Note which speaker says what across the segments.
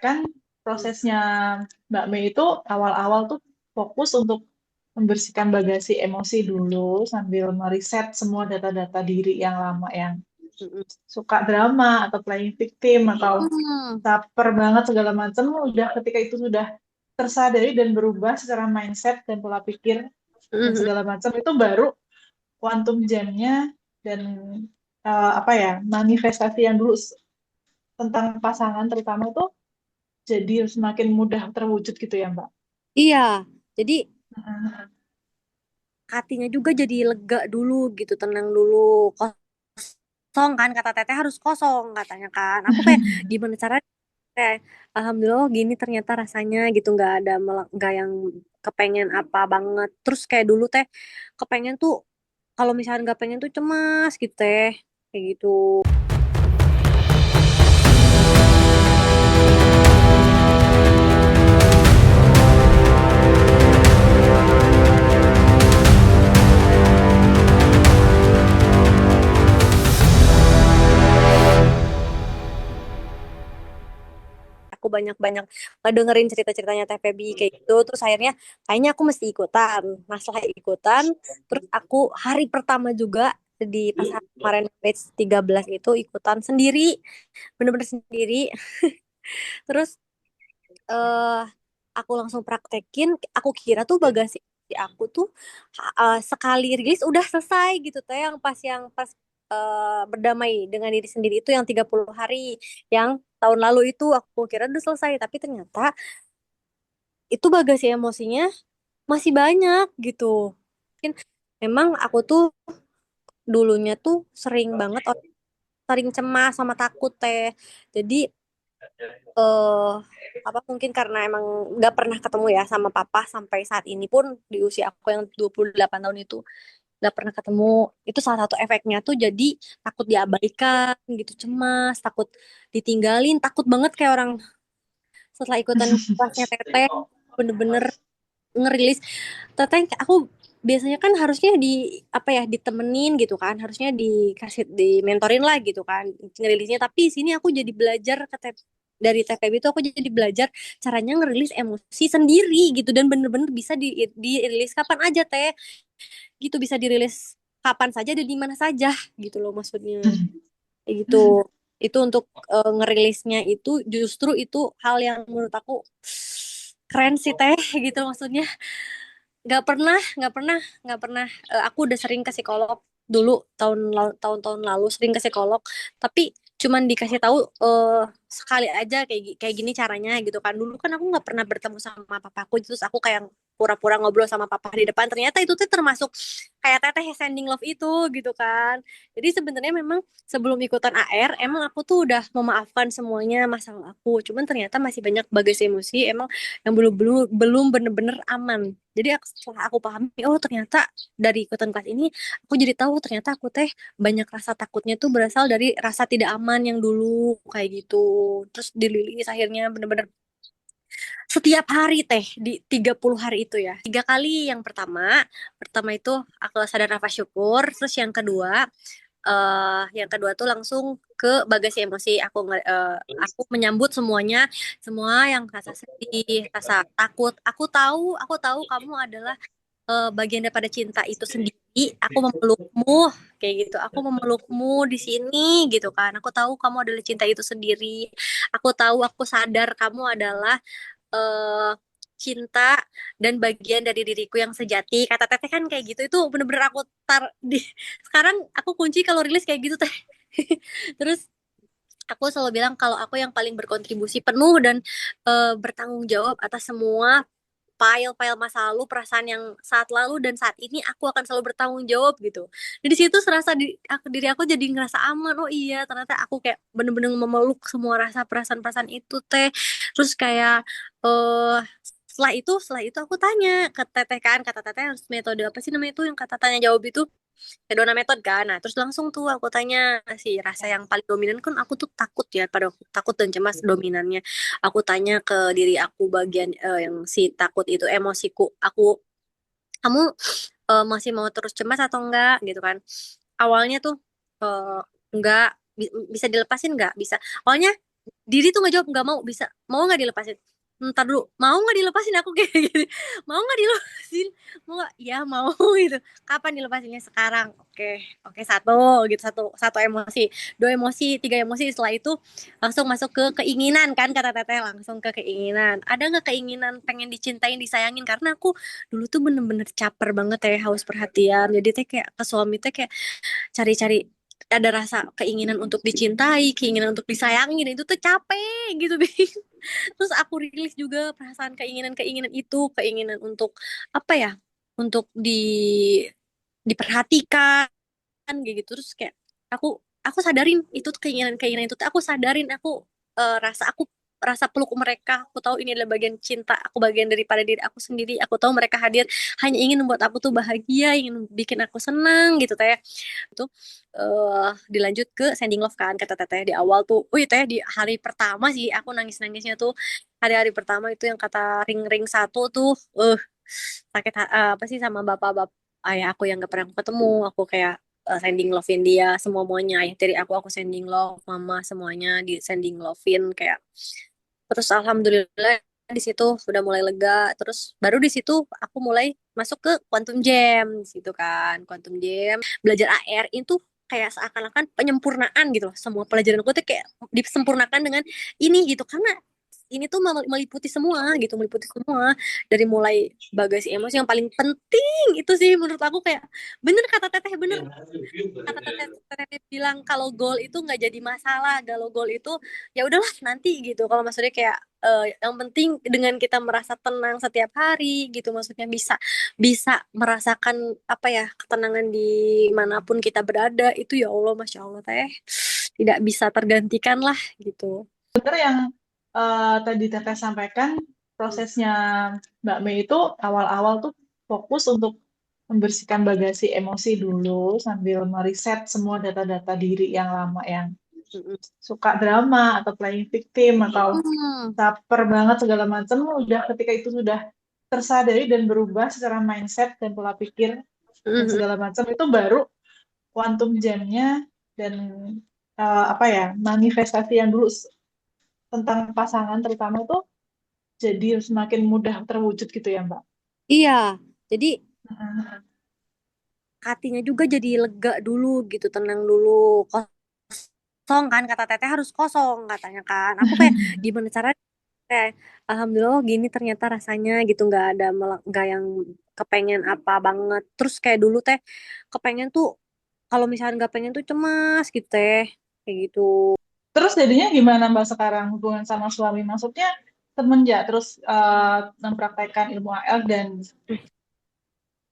Speaker 1: kan prosesnya Mbak Mei itu awal-awal tuh fokus untuk membersihkan bagasi emosi dulu sambil meriset semua data-data diri yang lama yang
Speaker 2: Mm-mm.
Speaker 1: suka drama atau playing victim atau
Speaker 2: Hmm.
Speaker 1: caper banget segala macam udah ketika itu sudah tersadari dan berubah secara mindset dan pola pikir dan
Speaker 2: Mm-mm.
Speaker 1: segala macam itu baru quantum jam-nya dan apa ya manifestasi yang dulu tentang pasangan terutama itu jadi semakin mudah terwujud gitu ya Mbak.
Speaker 2: Iya, jadi
Speaker 1: Mm-mm.
Speaker 2: hatinya juga jadi lega dulu gitu, tenang dulu. Kosong kan, kata Teteh harus kosong katanya kan. Aku kayak gimana caranya? Kayak alhamdulillah oh gini ternyata rasanya gitu, nggak yang kepengen apa banget. Terus kayak dulu teh kepengen tuh, kalau misalnya nggak pengen tuh cemas gitu teh, kayak gitu. Aku banyak-banyak ngedengerin cerita-ceritanya Teh Feby kayak gitu, terus akhirnya kayaknya aku mesti ikutan. Nah setelah ikutan, terus aku hari pertama juga di pas kemarin batch 13 itu ikutan sendiri, bener-bener sendiri. Terus eh aku langsung praktekin, aku kira tuh bagasi aku tuh sekali rilis udah selesai gitu teh, yang pas berdamai dengan diri sendiri itu yang 30 hari yang tahun lalu itu aku kira udah selesai, tapi ternyata itu bagasi emosinya masih banyak gitu. Mungkin memang aku tuh dulunya tuh sering banget sering cemas sama takut teh. Jadi eh apa mungkin karena emang nggak pernah ketemu ya sama papa sampai saat ini pun, di usia aku yang 28 tahun itu nggak pernah ketemu. Itu salah satu efeknya tuh, jadi takut diabaikan gitu, cemas, takut ditinggalin, takut banget kayak orang setelah ikutan kelasnya teteh bener-bener ngerilis. Teteh aku biasanya kan harusnya di apa ya, ditemenin gitu kan, harusnya dikasih di mentorin lah gitu kan ngerilisnya, tapi di sini aku jadi belajar dari TPB itu aku jadi belajar caranya ngerilis emosi sendiri gitu, dan bener-bener bisa dirilis kapan aja teh gitu, bisa dirilis kapan saja dan di mana saja gitu loh maksudnya. Kayak gitu. Itu untuk ngerilisnya itu justru itu hal yang menurut aku keren sih teh gitu maksudnya. Nggak pernah aku udah sering ke psikolog dulu, tahun-tahun lalu sering ke psikolog, tapi cuman dikasih tahu sekali aja kayak gini caranya gitu kan. Dulu kan aku nggak pernah bertemu sama papaku, terus aku kayak pura-pura ngobrol sama papa di depan, ternyata itu tuh termasuk kayak teteh sending love itu gitu kan. Jadi sebenarnya memang sebelum ikutan AR emang aku tuh udah memaafkan semuanya masalah aku, cuman ternyata masih banyak bagasi emosi emang yang belum belum belum bener-bener aman. Jadi setelah aku pahami, oh ternyata dari ikutan kelas ini, aku jadi tahu ternyata aku teh banyak rasa takutnya tuh berasal dari rasa tidak aman yang dulu kayak gitu. Terus dililis akhirnya bener-bener setiap hari teh di 30 hari itu ya. 3 kali yang pertama itu aku sadar nafas syukur, terus yang kedua tuh langsung ke bagasi emosi. Aku menyambut semuanya, semua yang rasa sedih, rasa takut. Aku tahu kamu adalah bagian daripada cinta itu sendiri. Aku memelukmu kayak gitu. Aku memelukmu di sini gitu kan. Aku tahu kamu adalah cinta itu sendiri. Aku sadar kamu adalah eh cinta dan bagian dari diriku yang sejati. Kata Teteh kan kayak gitu. Itu bener-bener aku di sekarang aku kunci kalau rilis kayak gitu Teh. Terus aku selalu bilang kalau aku yang paling berkontribusi penuh dan bertanggung jawab atas semua file-file masa lalu, perasaan yang saat lalu dan saat ini, aku akan selalu bertanggung jawab gitu. Jadi situ serasa diri aku jadi ngerasa aman. Oh iya, ternyata aku kayak bener-bener memeluk semua rasa perasaan-perasaan itu teh. Terus kayak eh setelah itu aku tanya ke Teteh kan, kata Teteh harus metode apa sih namanya itu yang kata tanya jawab itu, hedona metode kan. Nah, terus langsung tuh aku tanya si rasa yang paling dominan kan, aku tuh takut ya, pada waktu takut dan cemas dominannya. Aku tanya ke diri aku bagian yang si takut itu emosiku. Kamu masih mau terus cemas atau enggak gitu kan? Awalnya tuh enggak, bisa dilepasin enggak? Bisa. Awalnya diri tuh nggak jawab, nggak mau, bisa mau nggak dilepasin, ntar dulu, mau nggak dilepasin, aku kayak gitu, mau nggak dilepasin, mau nggak, ya mau gitu, kapan dilepasinnya, sekarang, oke, oke, satu gitu, satu satu emosi, dua emosi, tiga emosi, setelah itu langsung masuk ke keinginan kan, kata teteh, langsung ke keinginan, ada nggak keinginan pengen dicintain, disayangin, karena aku dulu tuh bener-bener caper banget ya, haus perhatian, jadi teh kayak ke suami teh kayak cari-cari, ada rasa keinginan untuk dicintai, keinginan untuk disayangin, itu tuh capek gitu, Bing. Terus aku rilis juga perasaan keinginan-keinginan itu, keinginan untuk apa ya? Untuk diperhatikan kayak gitu. Terus kayak aku sadarin itu tuh keinginan-keinginan itu tuh aku sadarin, aku rasa peluk mereka, aku tahu ini adalah bagian cinta aku, bagian daripada diri aku sendiri, aku tahu mereka hadir hanya ingin membuat aku tuh bahagia, ingin bikin aku senang gitu teh. Itu dilanjut ke sending love kan, kata teteh di awal tuh. Wih teh, di hari pertama sih aku nangis-nangisnya tuh, hari-hari pertama itu yang kata ring-ring satu tuh, sakit apa sih, sama bapak-bapak ayah aku yang gak pernah aku ketemu, aku kayak sending lovein dia semua muanya, ayah dari aku sending love, mama semuanya di sending lovein kayak. Terus alhamdulillah di situ sudah mulai lega. Terus baru di situ aku mulai masuk ke Quantum Jam di situ kan. Quantum Jam, belajar AR itu kayak seakan-akan penyempurnaan gitu loh. Semua pelajaran aku tuh kayak disempurnakan dengan ini gitu, karena ini tuh meliputi semua gitu, meliputi semua, dari mulai bagasi emosi yang paling penting itu sih menurut aku, kayak bener kata teteh, bener kata teteh bilang kalau goal itu nggak jadi masalah, kalau goal itu ya udahlah nanti gitu, kalau maksudnya kayak yang penting dengan kita merasa tenang setiap hari gitu, maksudnya bisa bisa merasakan apa ya, ketenangan di manapun kita berada, itu ya Allah, masya Allah teh, tidak bisa tergantikan lah gitu.
Speaker 1: Bener yang tadi Teteh sampaikan, prosesnya Mbak Mei itu awal-awal tuh fokus untuk membersihkan bagasi emosi dulu sambil meriset semua data-data diri yang lama, yang
Speaker 2: Mm-mm.
Speaker 1: suka drama atau playing victim atau
Speaker 2: Hmm.
Speaker 1: caper banget segala macam. Udah ketika itu sudah tersadari dan berubah secara mindset dan pola pikir dan
Speaker 2: Mm-mm.
Speaker 1: segala macam, itu baru quantum jam-nya dan apa ya, manifestasi yang dulu tentang pasangan terutama itu jadi semakin mudah terwujud gitu ya Mbak.
Speaker 2: Iya, jadi
Speaker 1: Mhm.
Speaker 2: hatinya juga jadi lega dulu gitu, tenang dulu, kosong kan, kata teteh harus kosong katanya kan. Aku kayak gimana cara, kayak alhamdulillah, oh gini ternyata rasanya gitu, nggak ada nggak yang kepengen apa banget. Terus kayak dulu teh kepengen tuh, kalau misalnya nggak pengen tuh cemas gitu teh, kayak gitu.
Speaker 1: Terus jadinya gimana Mbak sekarang hubungan sama suami? Maksudnya semenjak terus mempraktekkan ilmu AL dan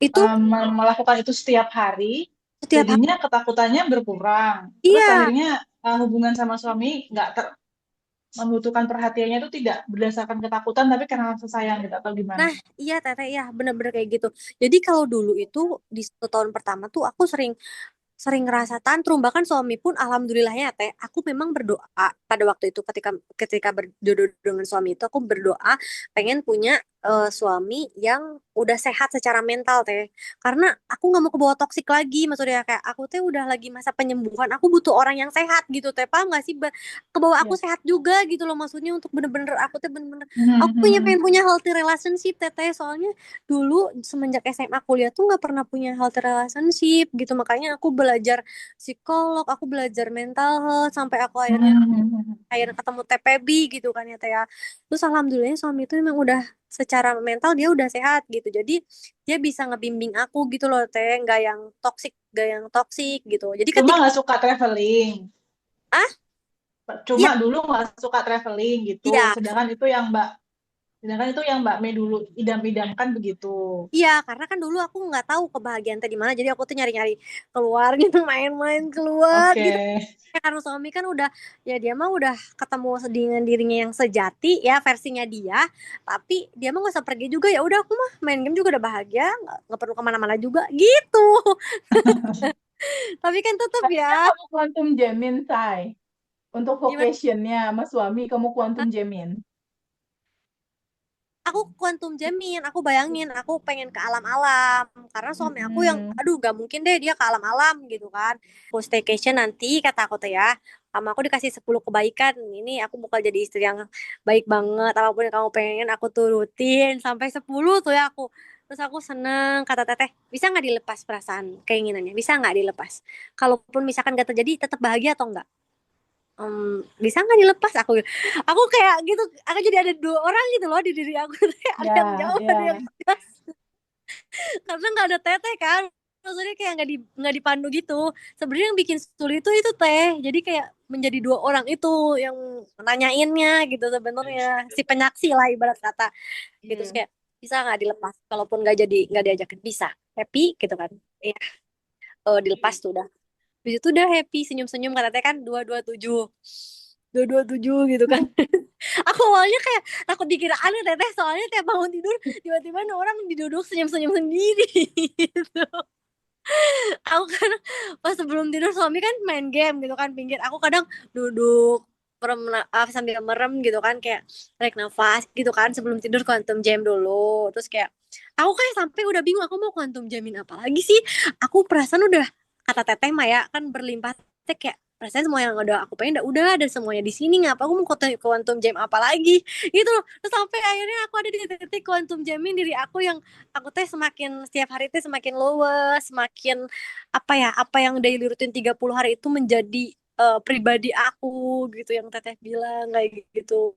Speaker 2: Itu
Speaker 1: melakukan itu setiap hari,
Speaker 2: setiap hari,
Speaker 1: jadinya ketakutannya berkurang. Terus
Speaker 2: iya.
Speaker 1: akhirnya hubungan sama suami nggak membutuhkan perhatiannya itu tidak berdasarkan ketakutan, tapi karena rasa sayang gitu atau gimana?
Speaker 2: Nah, iya teteh, ya bener-bener kayak gitu. Jadi kalau dulu itu di 1 tahun pertama tuh aku sering sering ngerasa tantrum, bahkan suami pun alhamdulillahnya teh, aku memang berdoa pada waktu itu, ketika ketika berjodoh dengan suami itu, aku berdoa pengen punya suami yang udah sehat secara mental teh, karena aku nggak mau kebawa toksik lagi, maksudnya kayak aku teh udah lagi masa penyembuhan, aku butuh orang yang sehat gitu teh, paham nggak sih, kebawa aku
Speaker 1: Ya.
Speaker 2: sehat juga gitu loh, maksudnya untuk bener-bener aku teh bener-bener aku pengen
Speaker 1: Mhm.
Speaker 2: punya healthy relationship teteh, soalnya dulu semenjak SMA kuliah tuh nggak pernah punya healthy relationship gitu, makanya aku belajar psikolog, aku belajar mental health, sampai aku akhirnya
Speaker 1: Mhm.
Speaker 2: akhirnya ketemu TPB gitu kan ya teh ya. Terus alhamdulillah suami itu memang udah secara mental dia udah sehat gitu, jadi dia bisa ngebimbing aku gitu loh teh, nggak yang toksik gitu, jadi
Speaker 1: Cuma
Speaker 2: ketika
Speaker 1: nggak suka traveling.
Speaker 2: ah
Speaker 1: Cuma
Speaker 2: iya,
Speaker 1: dulu nggak suka traveling gitu.
Speaker 2: iya.
Speaker 1: Sedangkan itu yang Mbak Mei dulu idam-idamkan begitu.
Speaker 2: Iya, karena kan dulu aku nggak tahu kebahagiaan teh di mana, jadi aku tuh nyari-nyari keluar gitu, main-main keluar
Speaker 1: Oke.
Speaker 2: gitu. Ya, karena suami kan udah, ya dia mah udah ketemu dengan dirinya yang sejati ya, versinya dia. Tapi dia mah nggak usah pergi juga, ya udah aku mah main game juga udah bahagia, nggak perlu kemana-mana juga gitu. Tapi kan tetap
Speaker 3: Harusnya
Speaker 2: ya,
Speaker 3: kamu quantum jamin, Say. Untuk
Speaker 2: gimana?
Speaker 3: vocationnya sama suami, kamu quantum jamin.
Speaker 2: Aku quantum jamin, aku bayangin aku pengen ke alam-alam, karena suami aku yang
Speaker 3: Mm-mm.
Speaker 2: aduh gak mungkin deh dia ke alam-alam gitu kan. Aku staycation nanti kata aku tuh ya, sama aku dikasih 10 kebaikan. Ini aku bakal jadi istri yang baik banget. Apapun yang kamu pengen aku turutin sampai 10 tuh ya aku. Terus aku seneng, kata teteh, bisa nggak dilepas perasaan keinginannya? Bisa nggak dilepas? Kalaupun misalkan gak terjadi, tetap bahagia atau enggak? Bisa nggak dilepas? Aku kayak gitu, aku jadi ada dua orang gitu loh di diri aku. Ada
Speaker 3: Ya,
Speaker 2: yang jauh,
Speaker 3: ya.
Speaker 2: ada yang jelas. Karena nggak ada teteh kan, maksudnya kayak nggak dipandu gitu. Sebenarnya yang bikin sulit itu teh, jadi kayak menjadi dua orang itu yang nanyainnya gitu sebenarnya, si penyaksi lah ibarat kata gitu. Terus
Speaker 3: Iya.
Speaker 2: kayak bisa nggak dilepas, kalaupun nggak diajakin, bisa happy gitu kan. Iya, dilepas tuh udah. Habis itu udah happy, senyum-senyum, kata teh kan 227 gitu kan. Aku awalnya kayak takut dikira aneh teteh, soalnya tiap bangun tidur tiba-tiba ada orang diduduk senyum-senyum sendiri gitu. Aku kan pas sebelum tidur suami kan main game gitu kan pinggir, aku kadang duduk merem, sambil merem gitu kan, kayak tarik nafas gitu kan sebelum tidur, quantum jam dulu. Terus kayak aku kayak sampai udah bingung aku mau quantum jamin apa lagi sih. Aku perasaan udah, kata teteh mah ya kan berlimpah, teh kayak perasaan semua yang udah aku pengen udah ada semuanya di sini, ngapa aku mau quantum jam apa lagi gitu loh. Terus sampai akhirnya aku ada di titik quantum jamin diri aku yang aku teh semakin setiap hari teh semakin lower, semakin apa yang daily rutin 30 hari itu menjadi pribadi aku gitu, yang teteh bilang kayak gitu.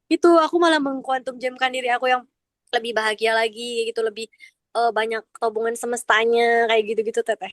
Speaker 2: Itu aku malah mengkuantum jamkan diri aku yang lebih bahagia lagi gitu, lebih banyak hubungan semestanya kayak gitu-gitu teteh.